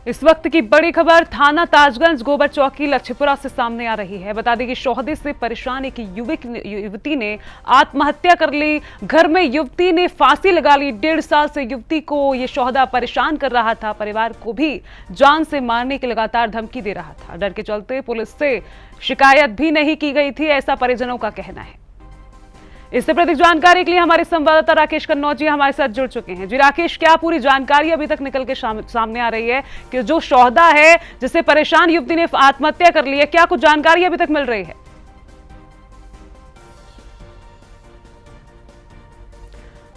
इस वक्त की बड़ी खबर थाना ताजगंज गोबर चौकी लच्छीपुरा से सामने आ रही है। बता दें कि शौहदे से परेशान एक युवती ने आत्महत्या कर ली। घर में युवती ने फांसी लगा ली। 1.5 साल से युवती को यह शौहदा परेशान कर रहा था। परिवार को भी जान से मारने की लगातार धमकी दे रहा था। डर के चलते पुलिस से शिकायत भी नहीं की गई थी, ऐसा परिजनों का कहना है। इससे प्रति जानकारी के लिए हमारे संवाददाता राकेश कन्नौजी हमारे साथ जुड़ चुके हैं। जी राकेश, क्या पूरी जानकारी अभी तक निकल के सामने आ रही है कि जो शौहदा है जिससे परेशान युवती ने आत्महत्या कर ली है, क्या कुछ जानकारी अभी तक मिल रही है?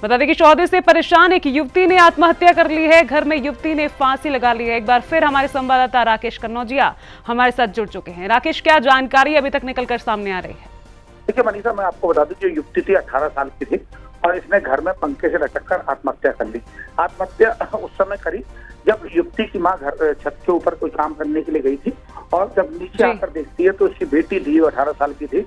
बता दें कि शौहदे से परेशान एक युवती ने आत्महत्या कर ली है। घर में युवती ने फांसी लगा ली है। एक बार फिर हमारे संवाददाता राकेश कन्नौजिया हमारे साथ जुड़ चुके हैं। राकेश, क्या जानकारी अभी तक निकलकर सामने आ रही है? देखिए मनीषा, मैं आपको बता दूं, जो युवती थी 18 साल की थी और इसने घर में पंखे से लटककर आत्महत्या कर ली। आत्महत्या उस समय करी जब युवती की मां घर छत के ऊपर कोई काम करने के लिए गई थी और जब नीचे आकर देखती है तो उसकी बेटी थी, 18 साल की थी,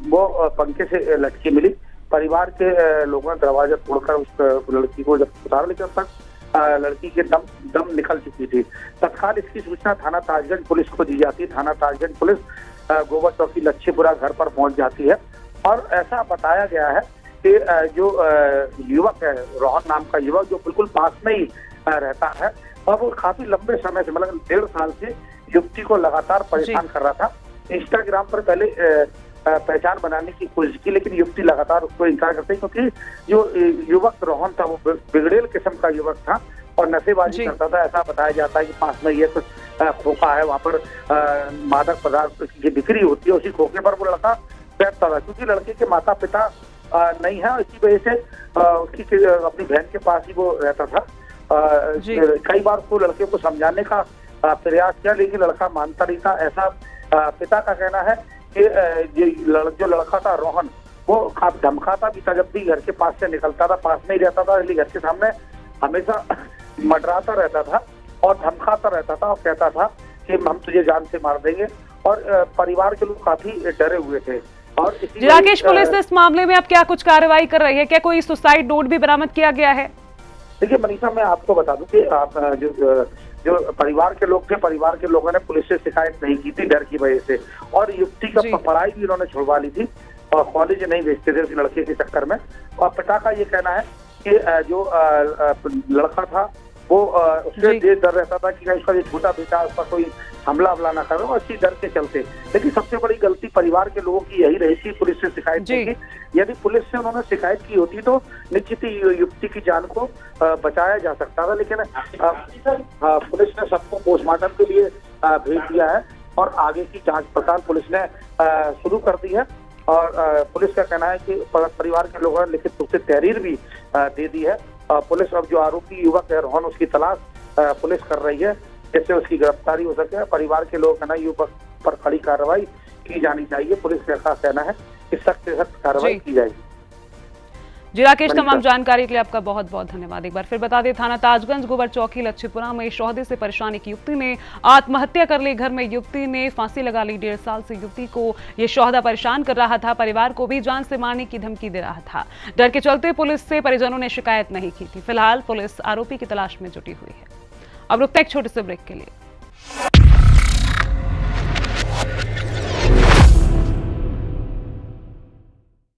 वो पंखे से लटकी मिली। परिवार के लोगों ने दरवाजा तोड़कर उस लड़की को जब उतारा, लेकिन तक लड़की के दम निकल चुकी थी। तत्काल इसकी सूचना थाना ताजगंज पुलिस को दी जाती है। थाना ताजगंज पुलिस गोबर चौकी लच्छीपुरा घर पर पहुंच जाती है और ऐसा बताया गया है कि जो युवक है, रोहन नाम का युवक, जो बिल्कुल पास में ही रहता है और वो काफी लंबे समय से, मतलब 1.5 साल से युवती को लगातार परेशान कर रहा था। इंस्टाग्राम पर पहले पहचान बनाने की कोशिश की, लेकिन युवती लगातार उसको इनकार करती, क्योंकि जो युवक रोहन था वो बिगड़ेल किस्म का युवक था और नशेबाजी करता था। ऐसा बताया जाता है कि पास में ये खोखा है, वहां पर मादक पदार्थ की बिक्री होती है, उसी खोखे पर वो लड़का बैठता था। क्योंकि लड़के के माता पिता नहीं है, इसी वजह से उसकी अपनी बहन के पास ही वो रहता था। कई बार उसको लड़के को समझाने का प्रयास किया, लेकिन लड़का मानता नहीं था। ऐसा पिता का कहना है कि जो लड़का था रोहन, वो काफी धमकाता भी था। जब भी घर के पास से निकलता था, पास में ही रहता था, इसलिए घर के सामने हमेशा मंडराता रहता था और धमकाता रहता था और कहता था कि हम तुझे जान से मार देंगे। और परिवार के लोग काफी डरे हुए थे। और राकेश, पुलिस इस मामले में अब क्या कुछ कार्रवाई कर रही है? क्या कोई सुसाइड नोट भी बरामद किया गया है? देखिए मनीषा, मैं आपको बता दूं कि आप जो परिवार के लोग थे, परिवार के लोगों ने पुलिस से शिकायत नहीं की थी डर की वजह से। और युवती का पढ़ाई भी उन्होंने छुड़वा ली थी और कॉलेज नहीं भेजते थे उस लड़के के चक्कर में। और पिता का ये कहना है कि जो लड़का था वो उससे ये डर रहता था कि उसका जो छोटा बेटा उस पर कोई हमला ना करे, और इसी डर के चलते। लेकिन सबसे बड़ी गलती परिवार के लोगों की यही रही थी, पुलिस से शिकायत की। यदि पुलिस से उन्होंने शिकायत की होती तो निश्चित ही युवती की जान को बचाया जा सकता था। लेकिन पुलिस ने सबको पोस्टमार्टम के लिए भेज दिया है और आगे की जांच पड़ताल पुलिस ने शुरू कर दी है। और पुलिस का कहना है कि परिवार के लोगों ने लिखित रूप से तहरीर भी दे दी है। पुलिस अब जो आरोपी युवक है रोहन, उसकी तलाश पुलिस कर रही है, जिससे उसकी गिरफ्तारी हो सके। परिवार के लोग कहना युवक पर कड़ी कार्रवाई की जानी चाहिए। पुलिस का कहना है कि सख्त से सख्त कार्रवाई की जाएगी। जी राकेश, तमाम जानकारी के लिए आपका बहुत बहुत धन्यवाद। एक बार फिर बता दें, थाना ताजगंज गोबर चौकी लच्छीपुरा में शौहदे से परेशान एक युवती ने आत्महत्या कर ली। घर में युवती ने फांसी लगा ली। 1.5 साल से युवती को यह शौहदा परेशान कर रहा था। परिवार को भी जान से मारने की धमकी दे रहा था। डर के चलते पुलिस से परिजनों ने शिकायत नहीं की थी। फिलहाल पुलिस आरोपी की तलाश में जुटी हुई है। अब रुकते एक छोटे से ब्रेक के लिए।